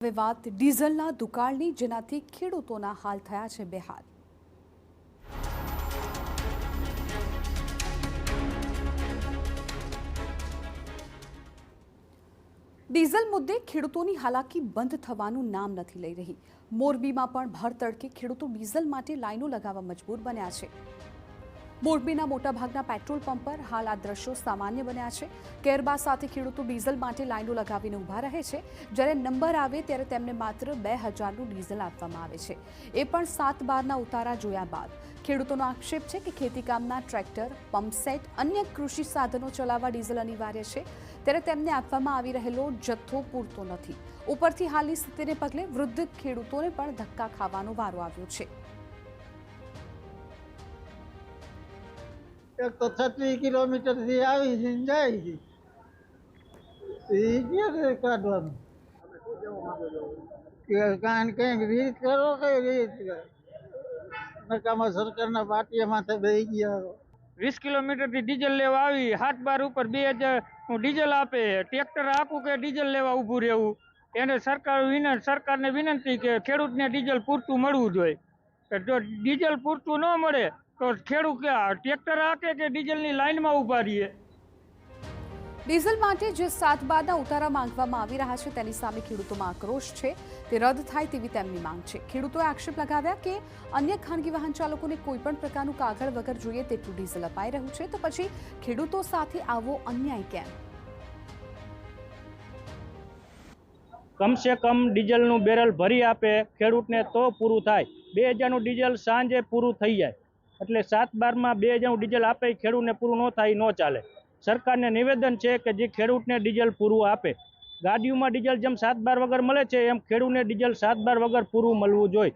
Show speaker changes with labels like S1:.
S1: હવે વાત ડીઝલના દુકાળની, જેનાથી ખેડૂતોના હાલ થયા છે બેહાલ। ડીઝલ મુદ્દે ખેડૂતોની હાલાકી બંધ થવાનું નામ નથી લઈ રહી। મોરબીમાં પણ ભર તડકે ખેડૂતો ડીઝલ માટે લાઈનો લગાવવા મજબૂર બન્યા છે। મોરબીના મોટાભાગના પેટ્રોલ પંપ પર હાલ આ દ્રશ્યો સામાન્ય બન્યા છે। કેરબા સાથે ખેડૂતો ડીઝલ માટે લાઈનો લગાવીને ઊભા રહે છે। જ્યારે નંબર આવે ત્યારે તેમને માત્ર 2000નું ડીઝલ આપવામાં આવે છે, એ પણ 7/12ના ઉતારા જોયા બાદ। ખેડૂતોનો આક્ષેપ છે કે ખેતીકામના ટ્રેક્ટર, પંપસેટ, અન્ય કૃષિ સાધનો ચલાવવા ડીઝલ અનિવાર્ય છે, ત્યારે તેમને આપવામાં આવી રહેલો જથ્થો પૂરતો નથી। ઉપરથી હાલની સ્થિતિને પગલે વૃદ્ધ ખેડૂતોને પણ ધક્કા ખાવાનો વારો આવ્યો છે।
S2: एक तो 30 किलोमीटर से आई जाएगी काटવાનું કારણ કે રીત કરો કે રીત નકામા સરકારના પાટિયા માથે બેસી ગયા।
S3: 20 કિલોમીટરથી ડીઝલ લેવા આવી 7/12 ઉપર 2000 ડીઝલ આપે। ટ્રેક્ટર આખું કે ડીઝલ લેવા ઊભું રહેવું, એને સરકારને વિનંતી કે ખેડૂતને ડીઝલ પૂરતું મળવું જોઈએ। જો ડીઝલ પૂરતું ન મળે તો ખેડૂત ટ્રેક્ટર હાકે કે ડીઝલની લાઈનમાં ઊભા રહીએ।
S1: ડીઝલ માટે જે 7/12ના ઉતારા માંગવામાં આવી રહ્યા છે, તેની સામે ખેડૂતોમાં આક્રોશ છે। તે રદ થાય તેવી તેમની માંગ છે। ખેડૂતોએ આક્ષેપ લગાવ્યા કે અન્ય ખાનગી વાહન ચાલકોને કોઈપણ પ્રકારનું કાગળ વગર જોઈએ તેટલું ડીઝલ અપાઈ રહ્યું છે, તો પછી ખેડૂતો સાથે આવો અન્યાય કેમ?
S3: કમસે કમ ડીઝલનું બેરલ ભરી આપે ખેડૂતને તો પૂરું થાય। 2000નું ડીઝલ સાંજે પૂરું થઈ જાય, એટલે 7/12માં 2000નું ડીઝલ આપે ખેડૂતને પૂરું ન થાય, ન ચાલે। સરકારને નિવેદન છે કે જે ખેડૂતને ડીઝલ પૂરું આપે। ગાડીઓમાં ડીઝલ જેમ 7/12 વગર મળે છે, એમ ખેડૂતને ડીઝલ 7/12 વગર પૂરું મળવું જોઈએ।